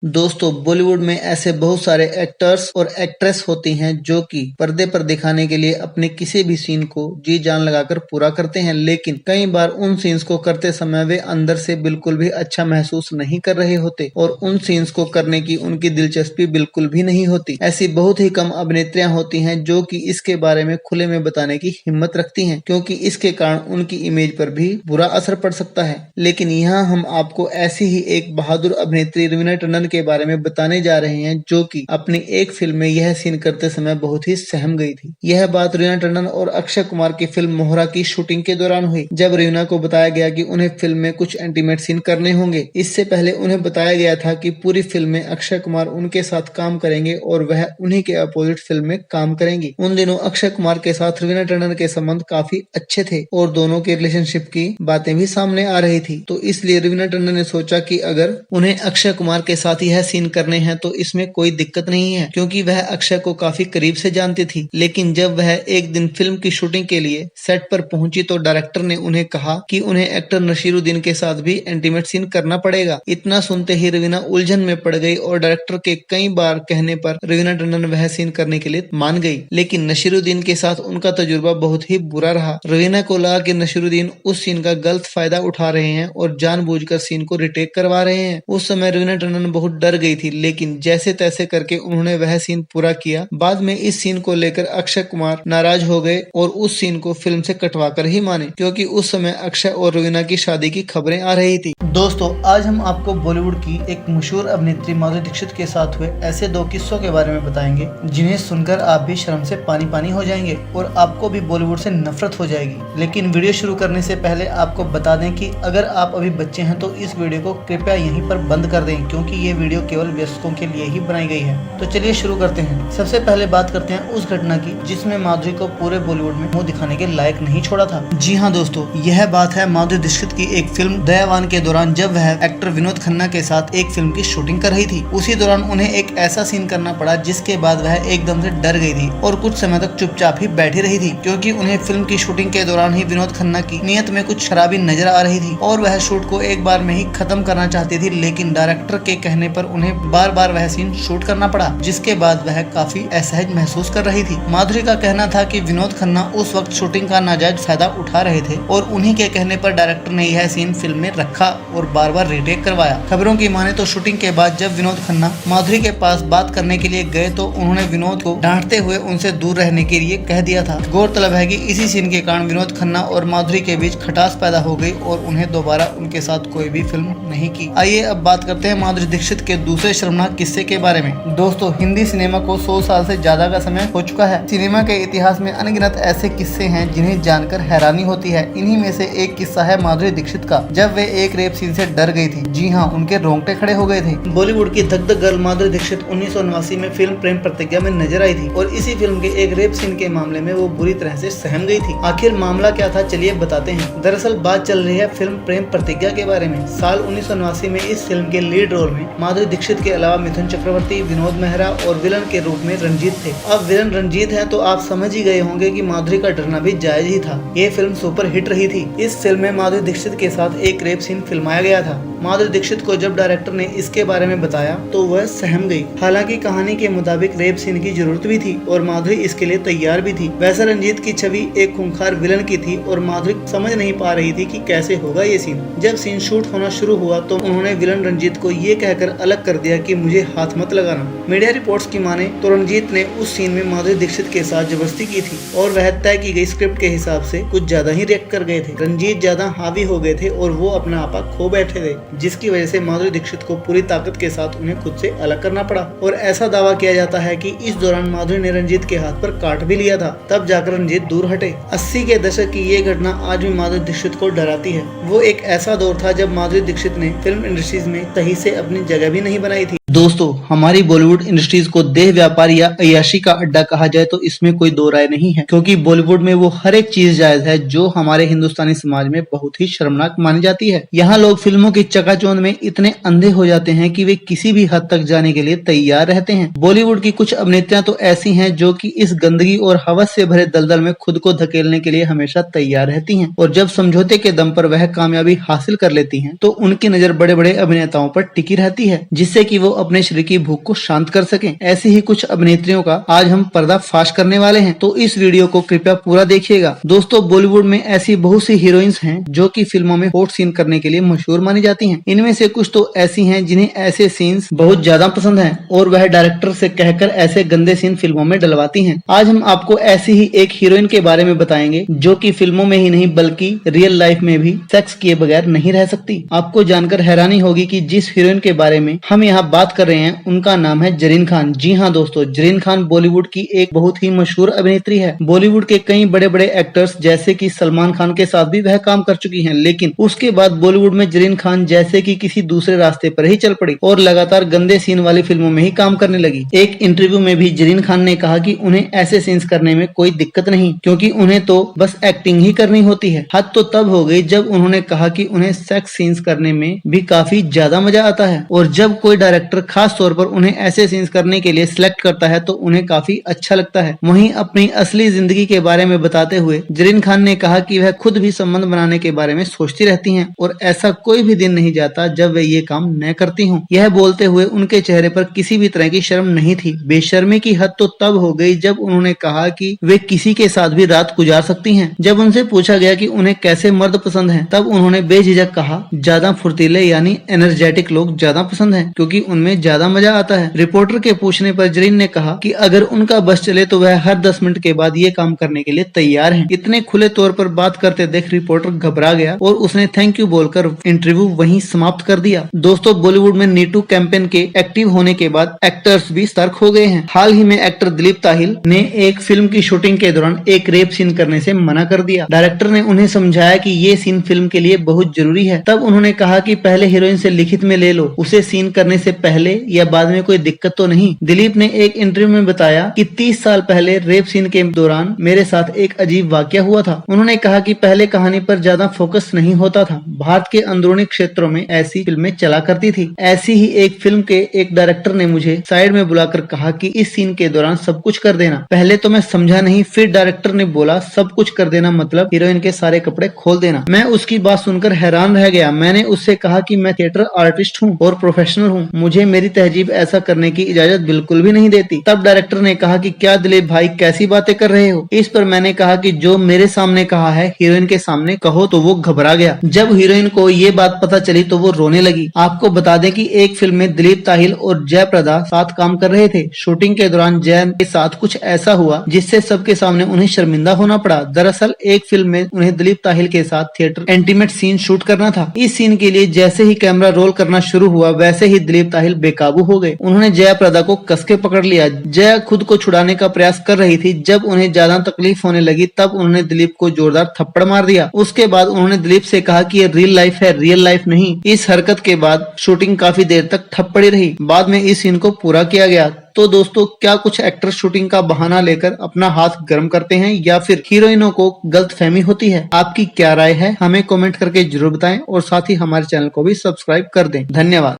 दोस्तों बॉलीवुड में ऐसे बहुत सारे एक्टर्स और एक्ट्रेस होती हैं जो कि पर्दे पर दिखाने के लिए अपने किसी भी सीन को जी जान लगाकर पूरा करते हैं, लेकिन कई बार उन सीन्स को करते समय वे अंदर से बिल्कुल भी अच्छा महसूस नहीं कर रहे होते और उन सीन्स को करने की उनकी दिलचस्पी बिल्कुल भी नहीं होती। ऐसी बहुत ही कम अभिनेत्रियां होती हैं जो कि इसके बारे में खुले में बताने की हिम्मत रखती हैं, क्योंकि इसके कारण उनकी इमेज पर भी बुरा असर पड़ सकता है। लेकिन यहाँ हम आपको ऐसी ही एक बहादुर अभिनेत्री रवीना टंडन के बारे में बताने जा रहे हैं जो कि अपनी एक फिल्म में यह सीन करते समय बहुत ही सहम गई थी। यह बात रवीना टंडन और अक्षय कुमार की फिल्म मोहरा की शूटिंग के दौरान हुई, जब रवीना को बताया गया कि उन्हें फिल्म में कुछ इंटीमेट सीन करने होंगे। इससे पहले उन्हें बताया गया था कि पूरी फिल्म में अक्षय कुमार उनके साथ काम करेंगे और वह उन्हीं के अपोजिट फिल्म में काम करेंगी। उन दिनों अक्षय कुमार के साथ रवीना टंडन के संबंध काफी अच्छे थे और दोनों के रिलेशनशिप की बातें भी सामने आ रही थी, तो इसलिए रवीना टंडन ने सोचा कि अगर उन्हें अक्षय कुमार के साथ यह सीन करने हैं तो इसमें कोई दिक्कत नहीं है, क्योंकि वह अक्षय को काफी करीब से जानती थी। लेकिन जब वह एक दिन फिल्म की शूटिंग के लिए सेट पर पहुंची तो डायरेक्टर ने उन्हें कहा कि उन्हें एक्टर नसीरुद्दीन के साथ भी इंटीमेट सीन करना पड़ेगा। इतना सुनते ही रवीना उलझन में पड़ गई और डायरेक्टर के कई बार कहने पर रवीना टंडन वह सीन करने के लिए मान गई। लेकिन नसीरुद्दीन के साथ उनका तजुर्बा बहुत ही बुरा रहा। रवीना को लगा कि नसीरुद्दीन उस सीन का गलत फायदा उठा रहे हैं और जानबूझकर सीन को रिटेक करवा रहे हैं। उस समय रवीना टंडन बहुत डर गई थी, लेकिन जैसे तैसे करके उन्होंने वह सीन पूरा किया। बाद में इस सीन को लेकर अक्षय कुमार नाराज हो गए और उस सीन को फिल्म से कटवा कर ही माने, क्योंकि उस समय अक्षय और रवीना की शादी की खबरें आ रही थी। दोस्तों आज हम आपको बॉलीवुड की एक मशहूर अभिनेत्री माधुरी दीक्षित के साथ हुए ऐसे दो किस्सों के बारे में बताएंगे जिन्हें सुनकर आप भी शर्म से पानी पानी हो जाएंगे और आपको भी बॉलीवुड से नफरत हो जाएगी। लेकिन वीडियो शुरू करने से पहले आपको बता दें कि अगर आप अभी बच्चे हैं तो इस वीडियो को कृपया यहीं पर बंद कर दें, क्योंकि ये वीडियो केवल वयस्कों के लिए ही बनाई गई है। तो चलिए शुरू करते हैं। सबसे पहले बात करते हैं उस घटना की जिसमें माधुरी को पूरे बॉलीवुड में मुंह दिखाने के लायक नहीं छोड़ा था। जी हाँ दोस्तों, यह बात है माधुरी दीक्षित की एक फिल्म दयावान के दौरान, जब वह एक्टर विनोद खन्ना के साथ एक फिल्म की शूटिंग कर रही थी। उसी दौरान उन्हें एक ऐसा सीन करना पड़ा जिसके बाद वह एकदम से डर गई थी और कुछ समय तक चुपचाप ही बैठी रही थी, क्योंकि उन्हें फिल्म की शूटिंग के दौरान ही विनोद खन्ना की नीयत में कुछ खराबी नजर आ रही थी और वह शूट को एक बार में ही खत्म करना चाहती थी। लेकिन डायरेक्टर के कहने पर उन्हें बार बार वह सीन शूट करना पड़ा, जिसके बाद वह काफी असहज महसूस कर रही थी। माधुरी का कहना था कि विनोद खन्ना उस वक्त शूटिंग का नाजायज फायदा उठा रहे थे और उन्हीं के कहने पर डायरेक्टर ने यह सीन फिल्म में रखा और बार बार रीटेक करवाया। खबरों की माने तो शूटिंग के बाद जब विनोद खन्ना माधुरी के पास बात करने के लिए गए तो उन्होंने विनोद को डांटते हुए उनसे दूर रहने के लिए कह दिया था। गौरतलब है कि इसी सीन के कारण विनोद खन्ना और माधुरी के बीच खटास पैदा हो गई और उन्हें दोबारा उनके साथ कोई भी फिल्म नहीं की। आइए अब बात करते हैं माधुरी दीक्षित के दूसरे शर्मनाक किस्से के बारे में। दोस्तों हिंदी सिनेमा को 100 साल से ज्यादा का समय हो चुका है। सिनेमा के इतिहास में अनगिनत ऐसे किस्से हैं जिन्हें जानकर हैरानी होती है। इन्हीं में से एक किस्सा है माधुरी दीक्षित का, जब वे एक रेप सीन से डर गई थी। जी हाँ, उनके रोंगटे खड़े हो गए थे। बॉलीवुड की धक धक गर्ल माधुरी दीक्षित 1989 में फिल्म प्रेम प्रतिज्ञा में नजर आई थी और इसी फिल्म के एक रेप सीन के मामले में वो बुरी तरह से सहम गई थी। आखिर मामला क्या था, चलिए बताते हैं। दरअसल बात चल रही है फिल्म प्रेम प्रतिज्ञा के बारे में। साल 1989 में इस फिल्म के लीड रोल में माधुरी दीक्षित के अलावा मिथुन चक्रवर्ती, विनोद मेहरा और विलन के रूप में रंजीत थे। अब विलन रंजीत है तो आप समझ ही गए होंगे कि माधुरी का डरना भी जायज ही था। ये फिल्म सुपर हिट रही थी। इस फिल्म में माधुरी दीक्षित के साथ एक रेप सीन फिल्माया गया था। माधुरी दीक्षित को जब डायरेक्टर ने इसके बारे में बताया तो वह सहम गई। हालांकि कहानी के मुताबिक रेप सीन की जरूरत भी थी और माधुरी इसके लिए तैयार भी थी। वैसे रंजीत की छवि एक खूंखार विलन की थी और माधुरी समझ नहीं पा रही थी कि कैसे होगा ये सीन। जब सीन शूट होना शुरू हुआ तो उन्होंने विलन रंजीत को ये कहकर अलग कर दिया कि मुझे हाथ मत लगाना। मीडिया रिपोर्ट्स की माने तो रंजीत ने उस सीन में माधुरी दीक्षित के साथ जबरदस्ती की थी और वह तय की गई स्क्रिप्ट के हिसाब से कुछ ज्यादा ही रिएक्ट कर गए थे। रंजीत ज्यादा हावी हो गए थे और वो अपना आपा खो बैठे थे, जिसकी वजह से माधुरी दीक्षित को पूरी ताकत के साथ उन्हें खुद से अलग करना पड़ा। और ऐसा दावा किया जाता है कि इस दौरान माधुरी ने रंजीत के हाथ पर काट भी लिया था, तब जाकर रंजीत दूर हटे। 80 के दशक की ये घटना आज भी माधुरी दीक्षित को डराती है। वो एक ऐसा दौर था जब माधुरी दीक्षित ने फिल्म इंडस्ट्रीज में सही से अपनी जगह भी नहीं बनाई थी। दोस्तों हमारी बॉलीवुड इंडस्ट्रीज को देह व्यापार या अय्याशी का अड्डा कहा जाए तो इसमें कोई दो राय नहीं है, क्योंकि बॉलीवुड में वो हर एक चीज जायज है जो हमारे हिंदुस्तानी समाज में बहुत ही शर्मनाक मानी जाती है। यहाँ लोग फिल्मों की चकाचौंध में इतने अंधे हो जाते हैं कि वे किसी भी हद तक जाने के लिए तैयार रहते हैं। बॉलीवुड की कुछ अभिनेत्रियां तो ऐसी हैं जो कि इस गंदगी और हवस से भरे दलदल में खुद को धकेलने के लिए हमेशा तैयार रहती हैं और जब समझौते के दम पर वह कामयाबी हासिल कर लेती हैं तो उनकी नजर बड़े बड़े अभिनेताओं पर टिकी रहती है, जिससे कि वो अपने शरीर की भूख को शांत कर सकें। ऐसी ही कुछ अभिनेत्रियों का आज हम पर्दाफाश करने वाले हैं, तो इस वीडियो को कृपया पूरा देखिएगा। दोस्तों, बॉलीवुड में ऐसी बहुत सी हीरोइंस हैं जो कि फिल्मों में हॉट सीन करने के लिए मशहूर मानी जाती हैं। इनमें से कुछ तो ऐसी हैं जिन्हें ऐसे सीन्स बहुत ज्यादा पसंद हैं और वह डायरेक्टर से कहकर ऐसे गंदे सीन फिल्मों में डलवाती हैं। आज हम आपको ऐसी ही एक हीरोइन के बारे में बताएंगे जो कि फिल्मों में ही नहीं बल्कि रियल लाइफ में भी सेक्स किए बगैर नहीं रह सकती। आपको जानकर हैरानी होगी कि जिस हीरोइन के बारे में हम यहाँ बात कर रहे हैं उनका नाम है जरीन खान। जी हाँ दोस्तों, जरीन खान बॉलीवुड की एक बहुत ही मशहूर अभिनेत्री है। बॉलीवुड के कई बड़े बड़े एक्टर्स जैसे कि सलमान खान के साथ भी वह काम कर चुकी हैं, लेकिन उसके बाद बॉलीवुड में जरीन खान जैसे कि किसी दूसरे रास्ते पर ही चल पड़ी और लगातार गंदे सीन वाली फिल्मों में ही काम करने लगी। एक इंटरव्यू में भी जरीन खान ने कहा कि उन्हें ऐसे सीन्स करने में कोई दिक्कत नहीं, क्योंकि उन्हें तो बस एक्टिंग ही करनी होती है। हद तो तब हो गई जब उन्होंने कहा कि उन्हें सेक्स सीन्स करने में भी काफी ज्यादा मजा आता है और जब कोई डायरेक्टर खास तौर पर उन्हें ऐसे सीन्स करने के लिए सिलेक्ट करता है तो उन्हें काफी अच्छा लगता है। वहीं अपनी असली जिंदगी के बारे में बताते हुए जरीन खान ने कहा कि वह खुद भी संबंध बनाने के बारे में सोचती रहती हैं और ऐसा कोई भी दिन नहीं जाता जब वे ये काम न करती हूँ। यह बोलते हुए उनके चेहरे पर किसी भी तरह की शर्म नहीं थी। बेशर्मी की हद तो तब हो गई जब उन्होंने कहा कि वे किसी के साथ भी रात गुजार सकती हैं। जब उनसे पूछा गया कि उन्हें कैसे मर्द पसंद हैं, तब उन्होंने बेझिझक कहा ज्यादा फुर्तीले यानी एनर्जेटिक लोग ज्यादा पसंद हैं, क्योंकि उनमें ज्यादा मजा आता है। रिपोर्टर के पूछने पर जरीन ने कहा कि अगर उनका बस चले तो वह हर 10 मिनट के बाद ये काम करने के लिए तैयार हैं। इतने खुले तौर पर बात करते देख रिपोर्टर घबरा गया और उसने थैंक यू बोलकर इंटरव्यू वहीं समाप्त कर दिया। दोस्तों, बॉलीवुड में नीटू कैंपेन के एक्टिव होने के बाद एक्टर्स भी सतर्क हो गए हैं। हाल ही में एक्टर दिलीप ताहिल ने एक फिल्म की शूटिंग के दौरान एक रेप सीन करने से मना कर दिया। डायरेक्टर ने उन्हें समझाया कि ये सीन फिल्म के लिए बहुत जरूरी है। तब उन्होंने कहा कि पहले हीरोइन से लिखित में ले लो, उसे सीन करने से पहले या बाद में कोई दिक्कत तो नहीं। दिलीप ने एक इंटरव्यू में बताया कि 30 साल पहले रेप सीन के दौरान मेरे साथ एक अजीब वाकया हुआ था। उन्होंने कहा कि पहले कहानी पर ज्यादा फोकस नहीं होता था। भारत के अंदरूनी क्षेत्रों में ऐसी फिल्में चला करती थी। ऐसी ही एक फिल्म के एक डायरेक्टर ने मुझे साइड में बुलाकर कहा कि इस सीन के दौरान सब कुछ कर देना। पहले तो मैं समझा नहीं, फिर डायरेक्टर ने बोला सब कुछ कर देना मतलब हीरोइन के सारे कपड़े खोल देना। मैं उसकी बात सुनकर हैरान रह गया। मैंने उससे कहा कि मैं थिएटर आर्टिस्ट हूँ और प्रोफेशनल हूँ, मुझे मेरी तहजीब ऐसा करने की इजाजत बिल्कुल भी नहीं देती। तब डायरेक्टर ने कहा कि क्या दिलीप भाई कैसी बातें कर रहे हो। इस पर मैंने कहा कि जो मेरे सामने कहा है हीरोइन के सामने कहो, तो वो घबरा गया। जब हीरोइन को ये बात पता चली तो वो रोने लगी। आपको बता दें कि एक फिल्म में दिलीप ताहिल और जयप्रदा साथ काम कर रहे थे। शूटिंग के दौरान जय के साथ कुछ ऐसा हुआ जिससे सबके सामने उन्हें शर्मिंदा होना पड़ा। दरअसल एक फिल्म में उन्हें दिलीप ताहिल के साथ थिएटर इंटीमेट सीन शूट करना था। इस सीन के लिए जैसे ही कैमरा रोल करना शुरू हुआ वैसे ही दिलीप ताहिल बेकाबू हो गए। उन्होंने जयप्रदा को कसके पकड़ लिया। जय खुद को छुड़ाने का प्रयास कर रही थी। जब उन्हें ज्यादा तकलीफ होने लगी तब उन्होंने दिलीप को जोरदार थप्पड़ मार दिया। उसके बाद उन्होंने दिलीप से कहा कि ये रियल लाइफ है, रियल लाइफ नहीं। इस हरकत के बाद शूटिंग काफी देर तक ठप पड़ी रही। बाद में इस सीन को पूरा किया गया। तो दोस्तों, क्या कुछ एक्टर शूटिंग का बहाना लेकर अपना हाथ गर्म करते हैं या फिर हीरोइनों को गलतफहमी होती है? आपकी क्या राय है हमें कमेंट करके जरूर बताएं और साथ ही हमारे चैनल को भी सब्सक्राइब कर दें। धन्यवाद।